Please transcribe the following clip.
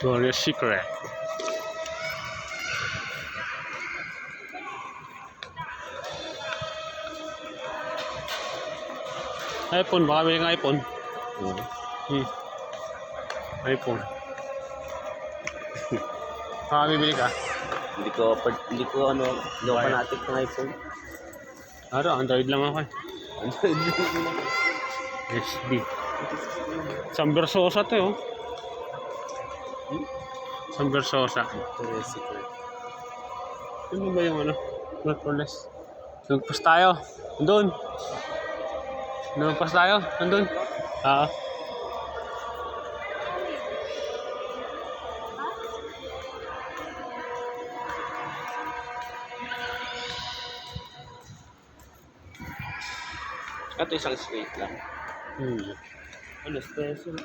Glorious Secret. iPhone, baka bili ng iPhone. iPhone. Baka bibili ka? Hindi ko fanatic ng iPhone. Android lang ako eh. Android lang. SD. Isang Versosa to eh, oh. Isang Versosa. Glorious Secret. Ano ba yung ano? Notfulness. Nagpas tayo. Andun. Nagpas tayo. Andun. Ito isang straight lang. Hmm. Ano, special?